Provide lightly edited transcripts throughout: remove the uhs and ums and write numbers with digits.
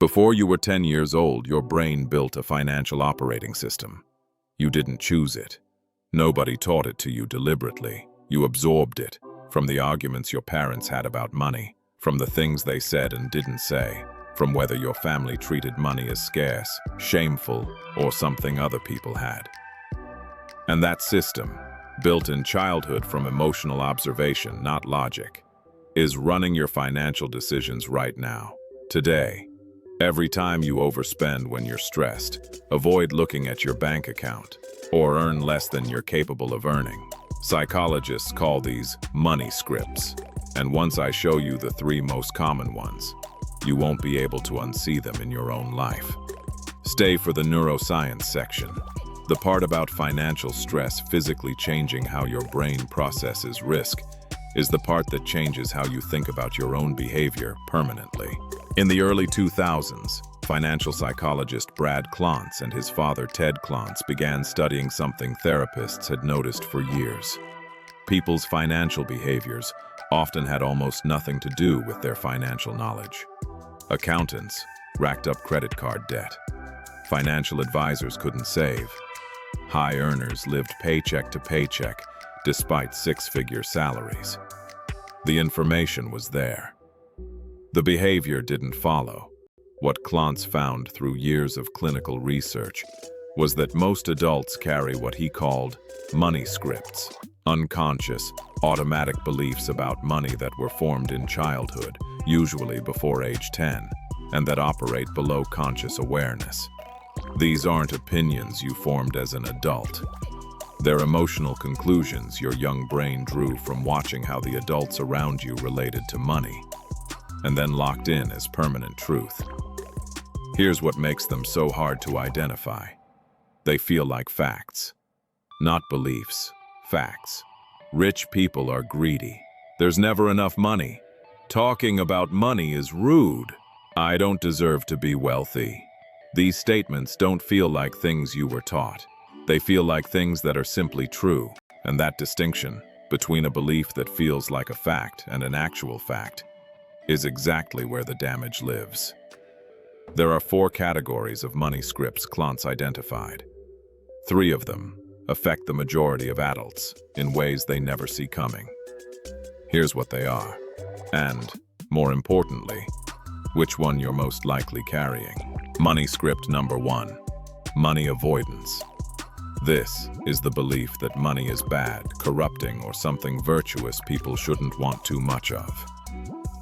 Before you were 10 years old, your brain built a financial operating system. You didn't choose it. Nobody taught it to you deliberately. You absorbed it, from the arguments your parents had about money, from the things they said and didn't say, from whether your family treated money as scarce, shameful, or something other people had. And that system, built in childhood from emotional observation, not logic, is running your financial decisions right now, today. Every time you overspend when you're stressed, avoid looking at your bank account, or earn less than you're capable of earning. Psychologists call these money scripts, and once I show you the 3 most common ones, you won't be able to unsee them in your own life. Stay for the neuroscience section, the part about financial stress physically changing how your brain processes risk, is the part that changes how you think about your own behavior permanently. In the early 2000s, financial psychologist Brad Klontz and his father Ted Klontz began studying something therapists had noticed for years. People's financial behaviors often had almost nothing to do with their financial knowledge. Accountants racked up credit card debt. Financial advisors couldn't save. High earners lived paycheck to paycheck despite 6-figure salaries. The information was there. The behavior didn't follow. What Klontz found through years of clinical research was that most adults carry what he called money scripts, unconscious, automatic beliefs about money that were formed in childhood, usually before age 10, and that operate below conscious awareness. These aren't opinions you formed as an adult. They're emotional conclusions your young brain drew from watching how the adults around you related to money, and then locked in as permanent truth. Here's what makes them so hard to identify. They feel like facts. Not beliefs, facts. Rich people are greedy. There's never enough money. Talking about money is rude. I don't deserve to be wealthy. These statements don't feel like things you were taught. They feel like things that are simply true, and that distinction between a belief that feels like a fact and an actual fact is exactly where the damage lives. There are 4 categories of money scripts Klontz identified. 3 of them affect the majority of adults in ways they never see coming. Here's what they are, and, more importantly, which one you're most likely carrying. Money script number 1, money avoidance. This is the belief that money is bad, corrupting, or something virtuous people shouldn't want too much of.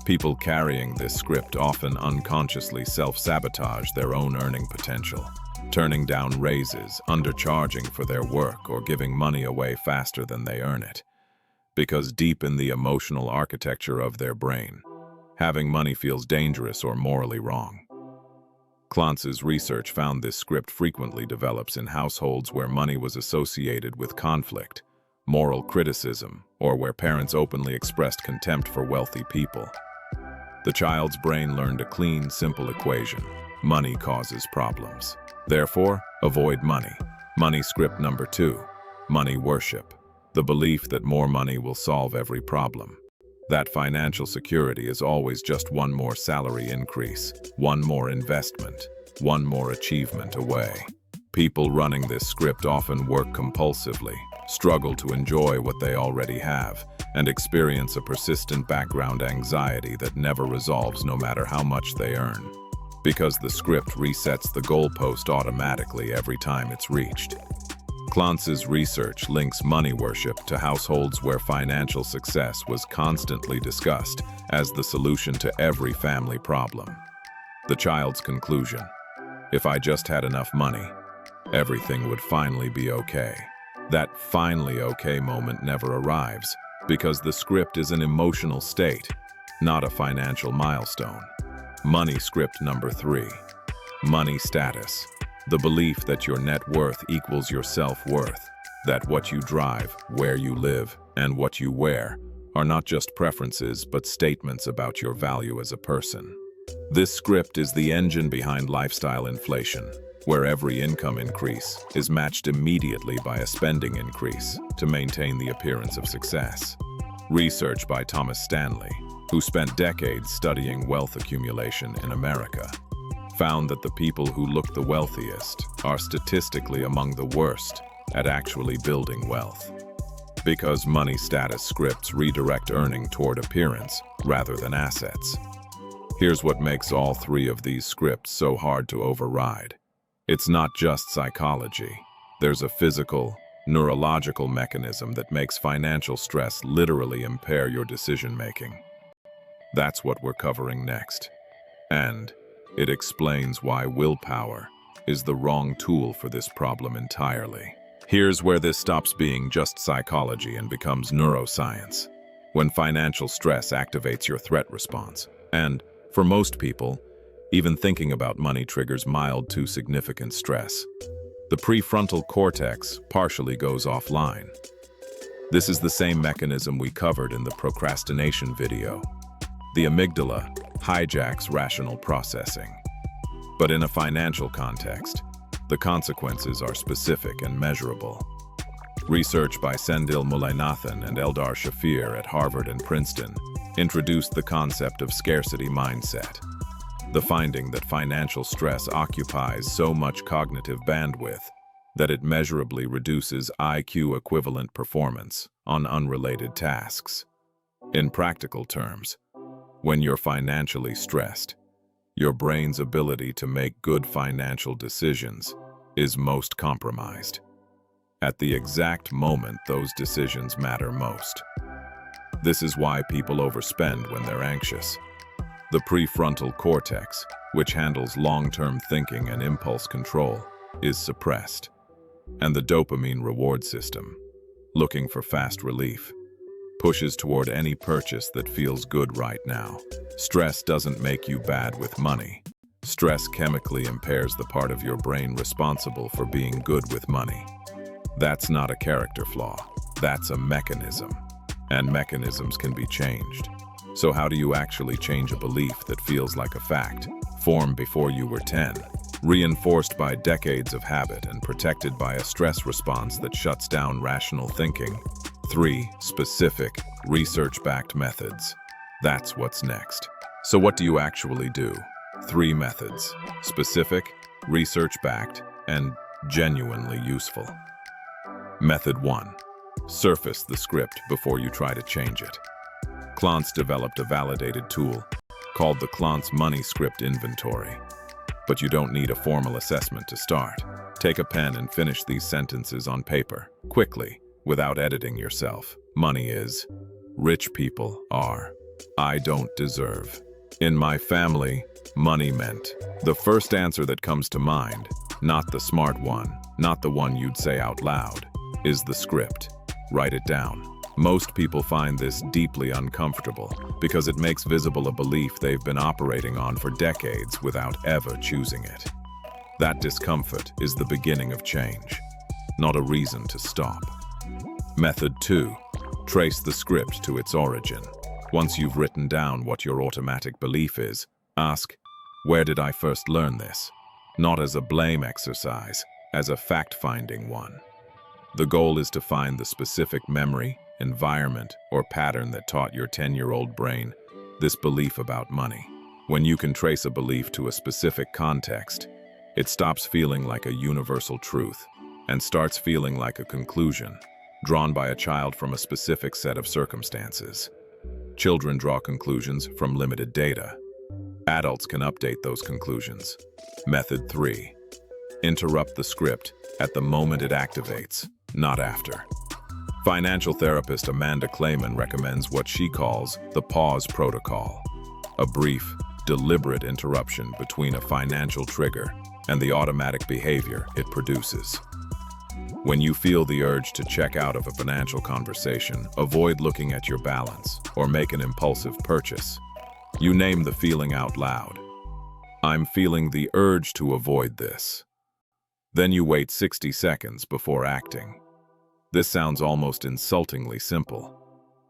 People carrying this script often unconsciously self-sabotage their own earning potential, turning down raises, undercharging for their work, or giving money away faster than they earn it. Because deep in the emotional architecture of their brain, having money feels dangerous or morally wrong. Klontz's research found this script frequently develops in households where money was associated with conflict, moral criticism, or where parents openly expressed contempt for wealthy people. The child's brain learned a clean, simple equation. Money causes problems. Therefore, avoid money. Money script number 2, money worship. The belief that more money will solve every problem. That financial security is always just one more salary increase, one more investment, one more achievement away. People running this script often work compulsively, struggle to enjoy what they already have, and experience a persistent background anxiety that never resolves no matter how much they earn. Because the script resets the goalpost automatically every time it's reached. Klontz's research links money worship to households where financial success was constantly discussed as the solution to every family problem. The child's conclusion: if I just had enough money, everything would finally be okay. That finally okay moment never arrives because the script is an emotional state, not a financial milestone. Money script number 3, money status. The belief that your net worth equals your self-worth, that what you drive, where you live, and what you wear are not just preferences but statements about your value as a person. This script is the engine behind lifestyle inflation, where every income increase is matched immediately by a spending increase to maintain the appearance of success. Research by Thomas Stanley, who spent decades studying wealth accumulation in America, found that the people who look the wealthiest are statistically among the worst at actually building wealth. Because money status scripts redirect earning toward appearance rather than assets. Here's what makes all three of these scripts so hard to override. It's not just psychology. There's a physical, neurological mechanism that makes financial stress literally impair your decision-making. That's what we're covering next. And it explains why willpower is the wrong tool for this problem entirely. Here's where this stops being just psychology and becomes neuroscience. When financial stress activates your threat response. And, for most people, even thinking about money triggers mild to significant stress. The prefrontal cortex partially goes offline. This is the same mechanism we covered in the procrastination video. The amygdala hijacks rational processing. But in a financial context, the consequences are specific and measurable. Research by Sendil Mullainathan and Eldar Shafir at Harvard and Princeton introduced the concept of scarcity mindset. The finding that financial stress occupies so much cognitive bandwidth that it measurably reduces IQ equivalent performance on unrelated tasks. In practical terms, when you're financially stressed, your brain's ability to make good financial decisions is most compromised. At the exact moment those decisions matter most. This is why people overspend when they're anxious. The prefrontal cortex, which handles long-term thinking and impulse control, is suppressed. And the dopamine reward system, looking for fast relief, pushes toward any purchase that feels good right now. Stress doesn't make you bad with money. Stress chemically impairs the part of your brain responsible for being good with money. That's not a character flaw. That's a mechanism. And mechanisms can be changed. So how do you actually change a belief that feels like a fact, formed before you were 10, reinforced by decades of habit and protected by a stress response that shuts down rational thinking? 3 specific, research-backed methods. That's what's next. So what do you actually do? 3 methods: specific, research-backed, and genuinely useful. Method 1. Surface the script before you try to change it. Klontz developed a validated tool called the Klontz Money Script Inventory. But you don't need a formal assessment to start. Take a pen and finish these sentences on paper, quickly, without editing yourself. Money is. Rich people are. I don't deserve. In my family, money meant. The first answer that comes to mind, not the smart one, not the one you'd say out loud, is the script. Write it down. Most people find this deeply uncomfortable because it makes visible a belief they've been operating on for decades without ever choosing it. That discomfort is the beginning of change, not a reason to stop. Method 2. Trace the script to its origin. Once you've written down what your automatic belief is, ask, where did I first learn this? Not as a blame exercise, as a fact-finding one. The goal is to find the specific memory, environment, or pattern that taught your 10-year-old brain this belief about money. When you can trace a belief to a specific context, it stops feeling like a universal truth and starts feeling like a conclusion, drawn by a child from a specific set of circumstances. Children draw conclusions from limited data. Adults can update those conclusions. Method 3. Interrupt the script at the moment it activates, not after. Financial therapist Amanda Clayman recommends what she calls the pause protocol, a brief, deliberate interruption between a financial trigger and the automatic behavior it produces. When you feel the urge to check out of a financial conversation, avoid looking at your balance, or make an impulsive purchase, you name the feeling out loud. I'm feeling the urge to avoid this. Then you wait 60 seconds before acting. This sounds almost insultingly simple,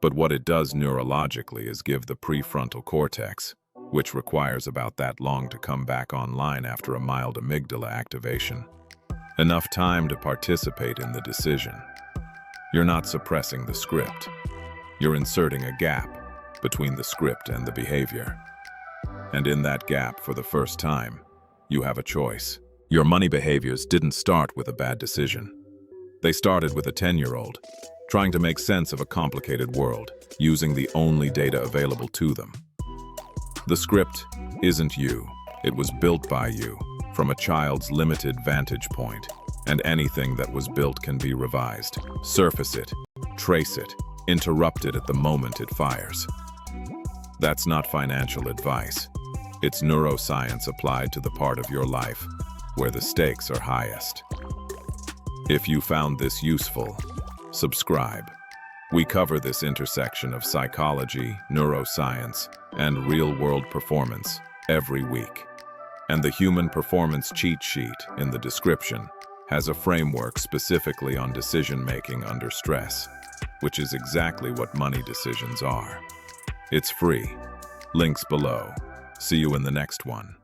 but what it does neurologically is give the prefrontal cortex, which requires about that long to come back online after a mild amygdala activation, enough time to participate in the decision. You're not suppressing the script. You're inserting a gap between the script and the behavior. And in that gap, for the first time, you have a choice. Your money behaviors didn't start with a bad decision. They started with a 10-year-old, trying to make sense of a complicated world, using the only data available to them. The script isn't you. It was built by you, from a child's limited vantage point, and anything that was built can be revised. Surface it, trace it, interrupt it at the moment it fires. That's not financial advice. It's neuroscience applied to the part of your life where the stakes are highest. If you found this useful, subscribe. We cover this intersection of psychology, neuroscience, and real-world performance every week. And the Human Performance Cheat Sheet in the description has a framework specifically on decision-making under stress, which is exactly what money decisions are. It's free. Links below. See you in the next one.